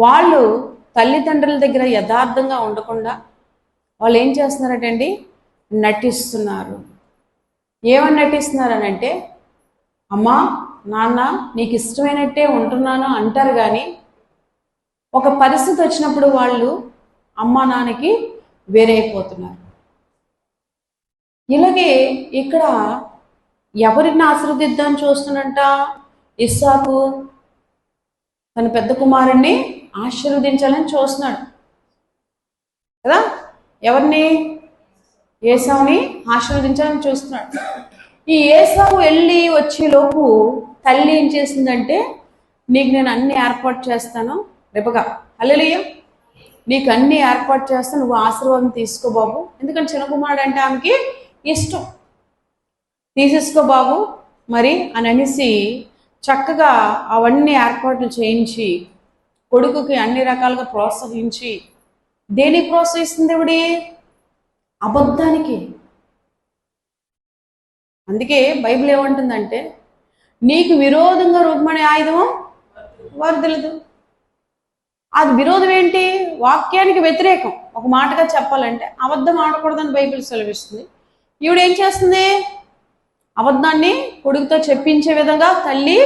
వాళ్ళు తల్లిదండ్రుల దగ్గర యథార్థంగా ఉండకుండా వాళ్ళు ఏం చేస్తున్నారటండి, నటిస్తున్నారు. ఏమని నటిస్తున్నారనంటే, అమ్మా నాన్న నీకు ఇష్టమైనట్టే ఉంటున్నాను అంటారు, కానీ ఒక పరిస్థితి వచ్చినప్పుడు వాళ్ళు అమ్మా నాన్నకి వేరైపోతున్నారు. ఇలాగే ఇక్కడ ఎవరిని ఆశీర్వదిద్దాం చూస్తున్నట్ట, ఇస్సాకు తన పెద్ద కుమారుణ్ణి ఆశీర్వదించాలని చూస్తున్నాడు కదా. ఎవరిని? ఏసావుని ఆశీర్వదించాలని చూస్తున్నాడు. ఈ ఏసావు వెళ్ళి వచ్చేలోపు తల్లి ఏం చేసిందంటే, నీకు నేను అన్ని ఏర్పాటు చేస్తాను రేపగా, హల్లెలూయా, నీకు అన్ని ఏర్పాటు చేస్తాను, నువ్వు ఆశీర్వాదం తీసుకో బాబు. ఎందుకంటే చిన్న కుమారుడు అంటే ఆమెకి ఇష్టం. తీసేసుకో బాబు మరి అని అనేసి చక్కగా అవన్నీ ఏర్పాట్లు చేయించి కొడుకుకి అన్ని రకాలుగా ప్రోత్సహించి, దేనికి ప్రోత్సహిస్తుంది దేవుడి? అబద్ధానికి. అందుకే బైబిల్ ఏమంటుందంటే, నీకు విరోధంగా రూపమనే ఆయుధం వర్ధిల్లదు. అది విరోధం ఏంటి? వాక్యానికి వ్యతిరేకం. ఒక మాటగా చెప్పాలంటే అబద్ధం ఆడకూడదని బైబిల్ సెలవిస్తుంది. ఈవిడ ఏం చేస్తుంది? అబద్ధాన్ని కొడుకుతో చెప్పించే విధంగా తల్లి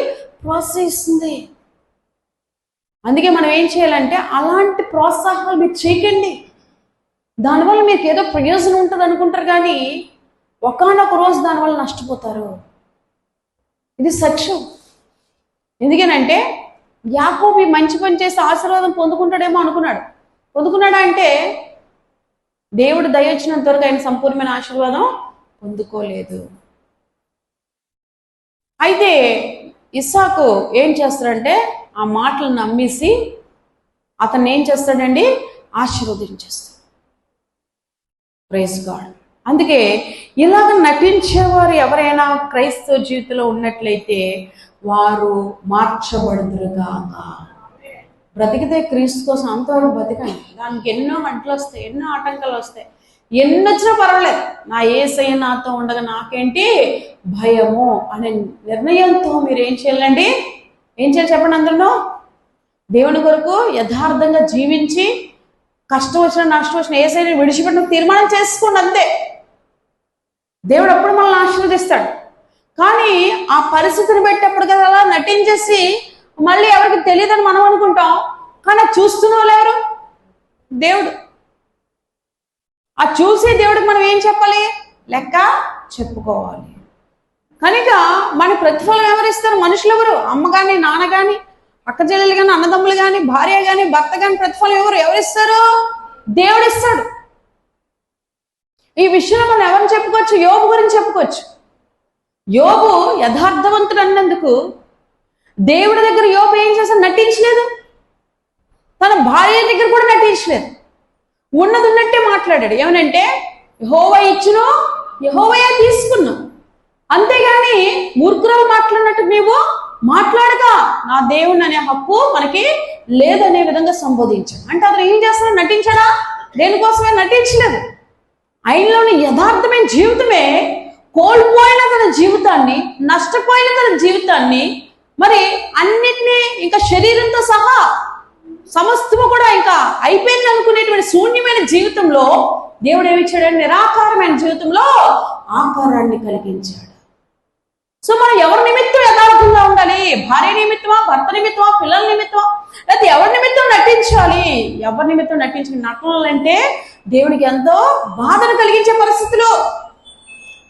ప్రోత్సహిస్తుంది. అందుకే మనం ఏం చేయాలంటే, అలాంటి ప్రోత్సాహాలు మీరు చేయకండి. దానివల్ల మీకు ఏదో ప్రయోజనం ఉంటుంది అనుకుంటారు, కానీ ఒకానొక రోజు దానివల్ల నష్టపోతారు. ఇది సత్యం. ఎందుకేనంటే యాకోబు మంచి పని చేసి ఆశీర్వాదం పొందుకుంటాడేమో అనుకున్నాడు. పొందుకున్నాడా అంటే దేవుడు దయ వచ్చినంత వరకు ఆయన సంపూర్ణమైన ఆశీర్వాదం పొందుకోలేదు. అయితే ఇస్సాకు ఏం చేస్తాడంటే, ఆ మాటలను నమ్మేసి అతన్ని ఏం చేస్తాడండి, ఆశీర్వదించేస్తాడు. Praise God. అందుకే ఇలాగ నటించేవారు ఎవరైనా క్రైస్తవ జీవితంలో ఉన్నట్లయితే వారు మార్చబడుదురుగాక. బ్రతికితే క్రీస్తు కోసం అంతవరకు బతికండి. దానికి ఎన్నో అడ్లు వస్తాయి, ఎన్నో ఆటంకాలు వస్తాయి, ఎన్ని వచ్చినా పర్వాలేదు, నా యేసయ్య నాతో ఉండగా నాకేంటి భయము అనే నిర్ణయంతో మీరు ఏం చేయాలండి? ఏం చేయాలి చెప్పండి అందరూ? దేవుని కొరకు యథార్థంగా జీవించి కష్టం వచ్చిన నష్టం వచ్చిన యేసయ్యని విడిచిపెట్టిన తీర్మానం చేసుకోండి, అంతే. దేవుడు అప్పుడు మనల్ని ఆశీర్వదిస్తాడు. కానీ ఆ పరిస్థితిని పెట్టేప్పుడు కదా అలా నటించేసి మళ్ళీ ఎవరికి తెలియదని మనం అనుకుంటాం, కానీ చూస్తున్న వాళ్ళు ఎవరు? దేవుడు. ఆ చూసే దేవుడికి మనం ఏం చెప్పాలి? లెక్క చెప్పుకోవాలి. కనుక మన ప్రతిఫలం ఎవరిస్తారు? మనుషులు ఎవరు? అమ్మ కానీ, నాన్న కానీ, అక్క చెల్లెలు కానీ, అన్నదమ్ములు కానీ, భార్య కానీ, భర్త కానీ ప్రతిఫలం ఎవరిస్తారు? దేవుడు ఇస్తాడు. ఈ విషయంలో మనం ఎవరిని చెప్పుకోవచ్చు? యోబు గురించి చెప్పుకోవచ్చు. యోబు యథార్థవంతుడు అన్నందుకు దేవుడి దగ్గర యోబు ఏం చేశాడు? నటించలేదు. తన భార్య దగ్గర కూడా నటించలేదు. ఉన్నది ఉన్నట్టే మాట్లాడాడు. ఏమనంటే, యెహోవా ఇచ్చును, యెహోవాయే తీసుకున్నాం. అంతేగాని మూర్ఖురాలు మాట్లాడినట్టు నీవు మాట్లాడగా నా దేవుని అనే హక్కు మనకి లేదనే విధంగా సంబోధించాడు. అంటే అతను ఏం చేస్తాడు? నటించాడా? దేనికోసమే నటించలేదు. ఆయనలోని యథార్థమైన జీవితమే కోల్పోయిన తన జీవితాన్ని, నష్టపోయిన తన జీవితాన్ని, మరి అన్నిటినీ ఇంకా శరీరంతో సహా సమస్తము కూడా ఇంకా అయిపోయింది అనుకునేటువంటి శూన్యమైన జీవితంలో దేవుడు ఏమిచ్చాడు? నిరాకారమైన జీవితంలో ఆకారాన్ని కలిగించాడు. సో మనం ఎవరి నిమిత్తం యథార్థంగా ఉండాలి? భార్య నిమిత్తమా, భర్త నిమిత్తమా, పిల్లల నిమిత్తమా, లేకపోతే ఎవరి నిమిత్తం నటించాలి? ఎవరి నిమిత్తం నటించిన నటనలు అంటే దేవుడికి ఎంతో బాధను కలిగించే పరిస్థితులు.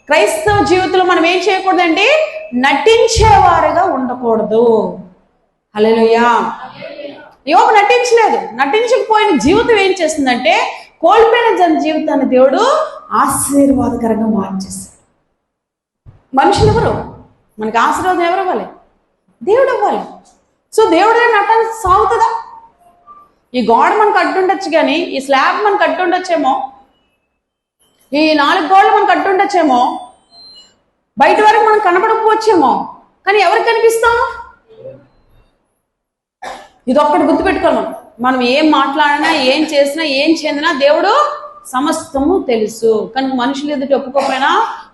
క్రైస్తవ జీవితంలో మనం ఏం చేయకూడదండి? నటించేవారుగా ఉండకూడదు. హల్లెలూయా. యోబు నటించలేదు. నటించకపోయిన జీవితం ఏం చేస్తుందంటే, కోల్పోయిన జన జీవితాన్ని దేవుడు ఆశీర్వాదకరంగా మార్చేస్తాడు. మనుషులు ఎవరు? మనకి ఆశీర్వాదం ఎవరు ఇవ్వాలి? దేవుడు ఇవ్వాలి. సో దేవుడే నటన సాగుతుందా? ఈ గోడ మనకు అడ్డుండొచ్చు, కానీ ఈ స్లాబ్ మనకు అడ్డుండొచ్చేమో, ఈ 4 గోడలు మనకు అడ్డుండొచ్చేమో, బయట వరకు మనం కనపడకపోవచ్చేమో, కానీ ఎవరికి కనిపిస్తాం? ఇది ఒక్కటి గుర్తుపెట్టుకోవాలి. మనం ఏం మాట్లాడినా, ఏం చేసినా, ఏం చెందినా దేవుడు సమస్తము తెలుసు. కనుక మనుషులు ఎదుటి ఒప్పుకోకపోయినా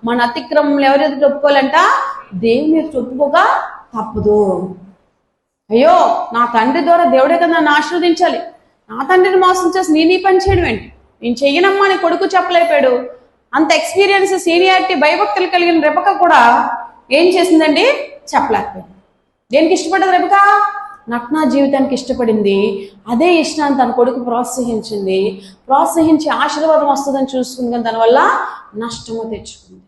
మన అతిక్రమంలో ఎవరు ఎదుటి ఒప్పుకోవాలంట? దేవుని ఎదుటి ఒప్పుకోక తప్పదు. అయ్యో నా తండ్రి ద్వారా దేవుడే కదా నన్ను ఆశీర్వదించాలి, నా తండ్రిని మోసం చేసి నేను ఈ పని చేయడం ఏంటి, నేను చెయ్యనమ్మా అని కొడుకు చెప్పలేపాడు. అంత ఎక్స్పీరియన్స్, సీనియారిటీ, భయభక్తులు కలిగిన రెబెకా కూడా ఏం చేసిందండి, చెప్పలేకపోయింది. దేనికి ఇష్టపడ్డది రెబెకా? నగ్న జీవితానికి ఇష్టపడింది. అదే ఇష్టాన్ని తన కొడుకు ప్రోత్సహించింది. ప్రోత్సహించి ఆశీర్వాదం వస్తుందని చూసుకుంది, కానీ దానివల్ల నష్టము తెచ్చుకుంది.